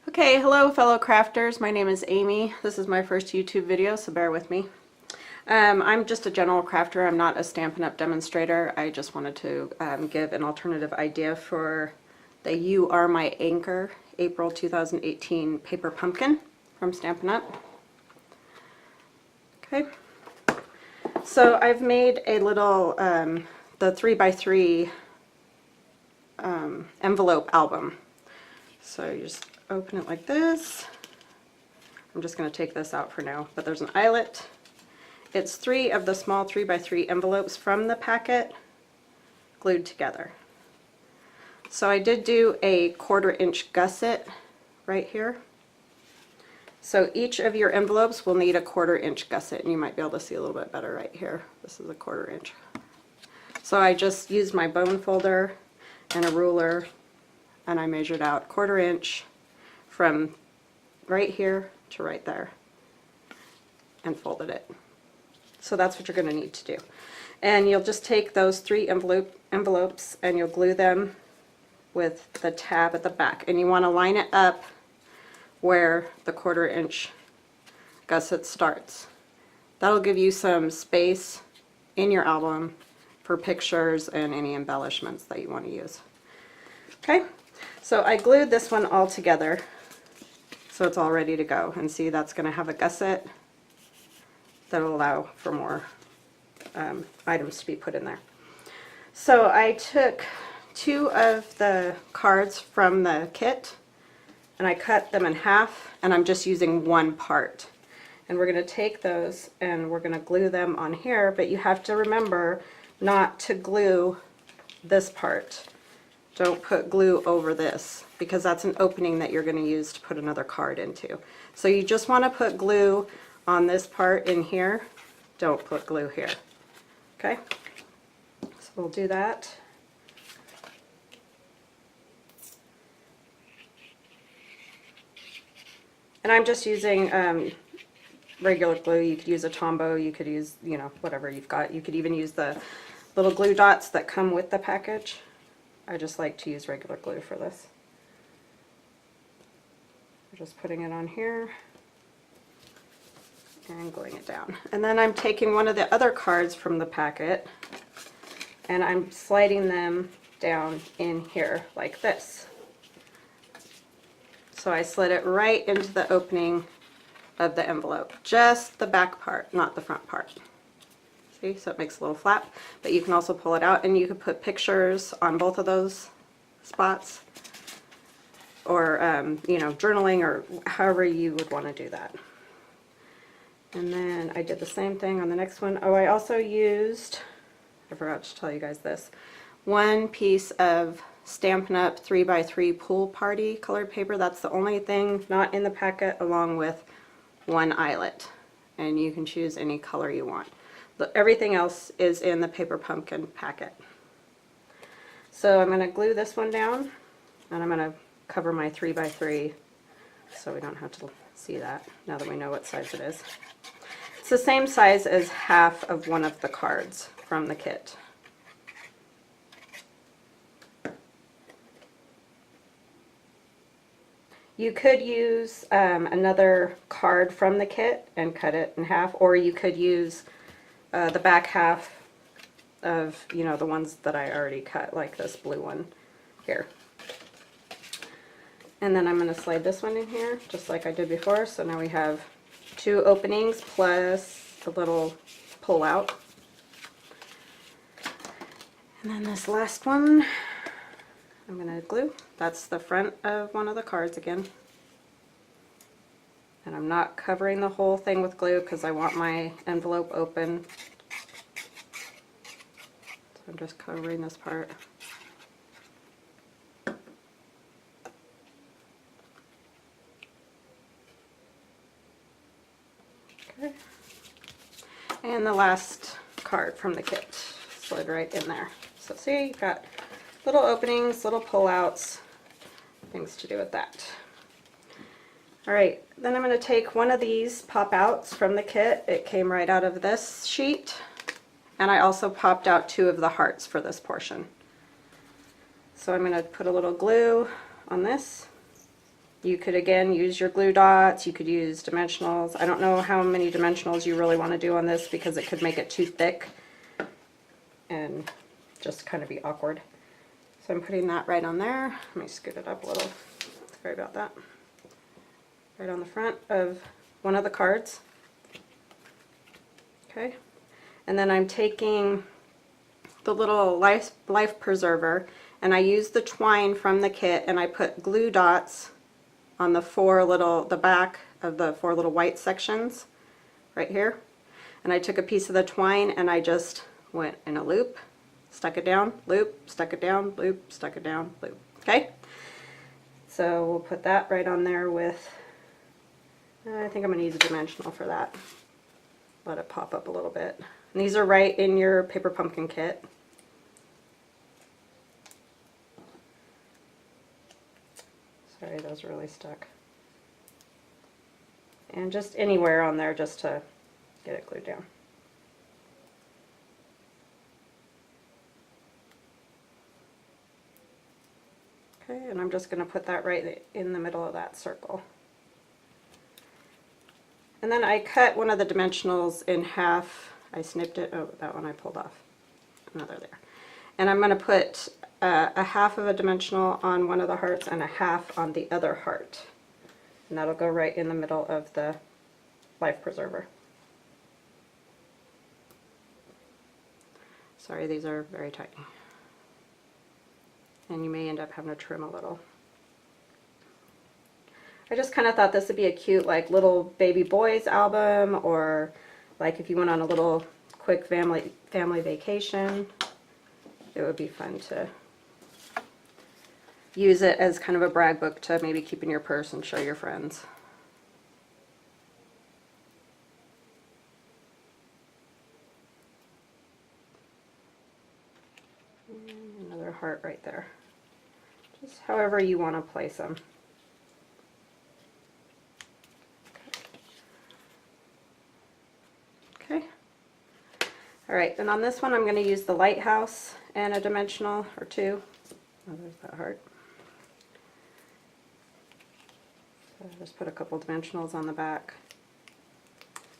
Okay, hello fellow crafters. My name is Amy. This is my first YouTube video, so bear with me. I'm just a general crafter. I'm not a Stampin' Up! Demonstrator. I just wanted to give an alternative idea for the You Are My Anchor April 2018 paper pumpkin from Stampin' Up! Okay, so I've made a little, the 3x3 envelope album. So you just open it like this. I'm just going to take this out for now, but there's an eyelet. It's 3 of the small 3x3 envelopes from the packet glued together. So I did do a 1/4 inch gusset right here. So each of your envelopes will need a 1/4 inch gusset, and you might be able to see a little bit better right here. This is a 1/4 inch. So I just used my bone folder and a ruler, and I measured out 1/4 inch from right here to right there and folded it. So that's what you're going to need to do. And you'll just take those 3 envelopes and you'll glue them with the tab at the back, and you want to line it up where the 1/4 inch gusset starts. That'll give you some space in your album for pictures and any embellishments that you want to use. Okay, so I glued this one all together so it's all ready to go, and see, that's going to have a gusset that will allow for more items to be put in there. So I took 2 of the cards from the kit and I cut them in half, and I'm just using one part. And we're going to take those and we're going to glue them on here, but you have to remember not to glue this part. Don't put glue over this, because that's an opening that you're going to use to put another card into. So you just want to put glue on this part in here. Don't put glue here. Okay? So we'll do that. And I'm just using regular glue. You could use a Tombow, you could use, you know, whatever you've got. You could even use the little glue dots that come with the package. I just like to use regular glue for this. I'm just putting it on here and gluing it down. And then I'm taking one of the other cards from the packet and I'm sliding them down in here like this. So I slid it right into the opening of the envelope. Just the back part, not the front part. See, so it makes a little flap, but you can also pull it out and you could put pictures on both of those spots, or you know, journaling, or however you would want to do that. And then I did the same thing on the next one. Oh, I also used, I forgot to tell you guys this, 1 piece of Stampin' Up! 3x3 Pool Party colored paper. That's the only thing not in the packet, along with 1 eyelet. And you can choose any color you want. Everything else is in the paper pumpkin packet. So I'm going to glue this one down, and I'm going to cover my 3x3 so we don't have to see that now that we know what size it is. It's the same size as half of one of the cards from the kit. You could use another card from the kit and cut it in half, or you could use the back half of, you know, the ones that I already cut, like this blue one here. And then I'm going to slide this one in here just like I did before. So now we have 2 openings plus the little pull out. And then this last one I'm going to glue. That's the front of one of the cards again. And I'm not covering the whole thing with glue because I want my envelope open. So I'm just covering this part. Okay. And the last card from the kit slid right in there. So see, you've got little openings, little pull-outs, things to do with that. Alright, then I'm going to take one of these pop-outs from the kit. It came right out of this sheet, and I also popped out 2 of the hearts for this portion. So I'm going to put a little glue on this You could again use your glue dots, you could use dimensionals. I don't know how many dimensionals you really want to do on this because it could make it too thick and just kind of be awkward. So I'm putting that right on there. Let me scoot it up a little. Sorry about that. Right on the front of one of the cards. Okay. And then I'm taking the little life preserver, and I use the twine from the kit, and I put glue dots on the back of the 4 little white sections right here. And I took a piece of the twine and I just went in a loop, stuck it down, loop, stuck it down, loop, stuck it down, loop. Okay? So we'll put that right on there with, I think I'm going to use a dimensional for that. Let it pop up a little bit. And these are right in your paper pumpkin kit. Sorry, those really stuck. And just anywhere on there just to get it glued down. Okay, and I'm just going to put that right in the middle of that circle. And then I cut one of the dimensionals in half. I snipped it. Oh, that one I pulled off. Another there. And I'm going to put a half of a dimensional on one of the hearts and a half on the other heart. And that'll go right in the middle of the life preserver. Sorry, these are very tiny. And you may end up having to trim a little. I just kind of thought this would be a cute like little baby boys album, or like if you went on a little quick family vacation, it would be fun to use it as kind of a brag book to maybe keep in your purse and show your friends. And another heart right there. Just however you want to place them. Okay. All right, and on this one I'm going to use the lighthouse and a dimensional or two. Oh, there's that heart. So just put a couple dimensionals on the back.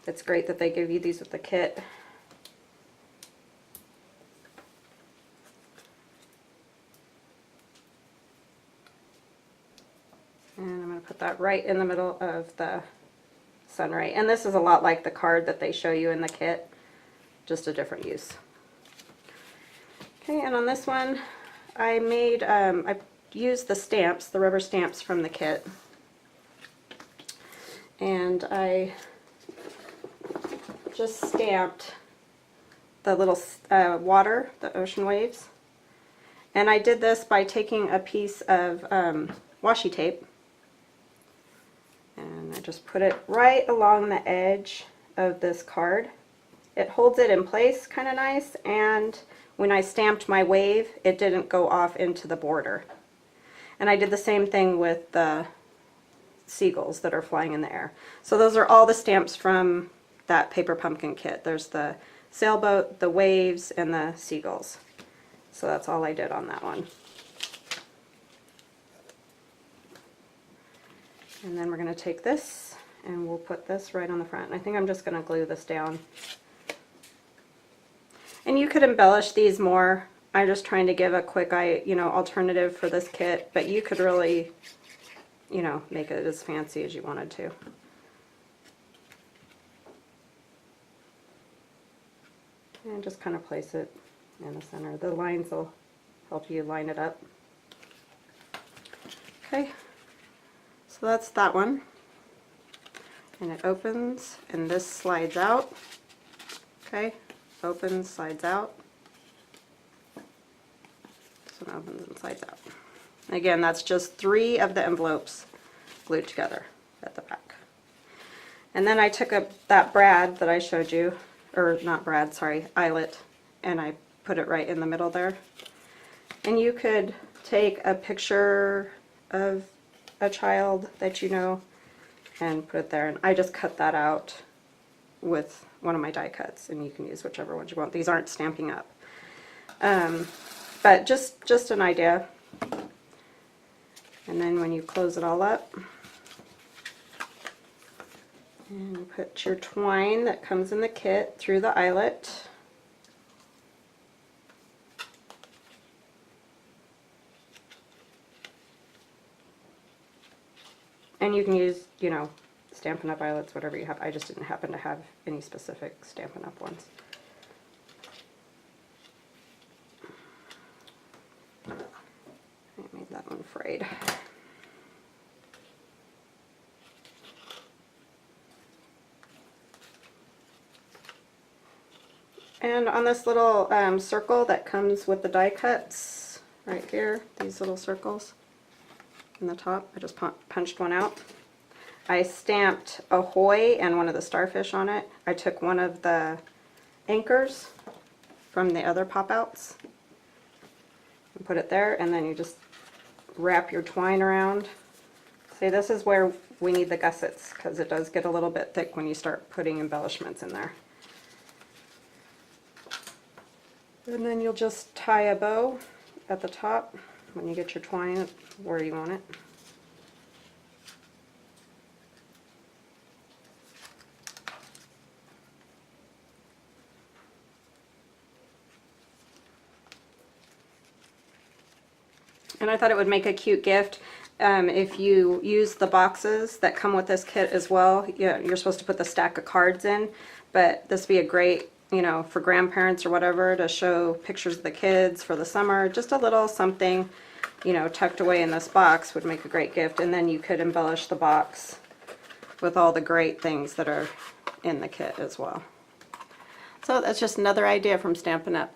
It's great that they give you these with the kit. And I'm going to put that right in the middle of the sunray. And this is a lot like the card that they show you in the kit, just a different use. Okay, and on this one I used the stamps, the rubber stamps from the kit. And I just stamped the little water, the ocean waves. And I did this by taking a piece of washi tape. And I just put it right along the edge of this card. It holds it in place kind of nice, and when I stamped my wave, it didn't go off into the border. And I did the same thing with the seagulls that are flying in the air. So those are all the stamps from that paper pumpkin kit. There's the sailboat, the waves, and the seagulls. So that's all I did on that one. And then we're going to take this and we'll put this right on the front. And I think I'm just going to glue this down. And you could embellish these more. I'm just trying to give a quick alternative for this kit, but you could really, make it as fancy as you wanted to. And just kind of place it in the center. The lines will help you line it up. Okay. So that's that one, and it opens, and this slides out. Okay, opens, slides out. This one opens and slides out. And again, that's just 3 of the envelopes glued together at the back. And then I took that brad that I showed you, or not brad, sorry, eyelet, and I put it right in the middle there. And you could take a picture of a child that you know and put it there, and I just cut that out with one of my die cuts, and you can use whichever ones you want. These aren't stamping up, but just an idea. And then when you close it all up, and you put your twine that comes in the kit through the eyelet. And you can use, you know, Stampin' Up! Eyelets, whatever you have. I just didn't happen to have any specific Stampin' Up! Ones. I made that one frayed. And on this little circle that comes with the die cuts, right here, these little circles in the top, I just punched one out. I stamped Ahoy and one of the starfish on it. I took one of the anchors from the other pop-outs and put it there, and then you just wrap your twine around. See, this is where we need the gussets, because it does get a little bit thick when you start putting embellishments in there. And then you'll just tie a bow at the top when you get your twine where you want it. And I thought it would make a cute gift if you use the boxes that come with this kit as well. Yeah, you're supposed to put the stack of cards in, but this would be a great, you know, for grandparents or whatever, to show pictures of the kids for the summer. Just a little something, you know, tucked away in this box would make a great gift. And then you could embellish the box with all the great things that are in the kit as well. So that's just another idea from Stampin' Up!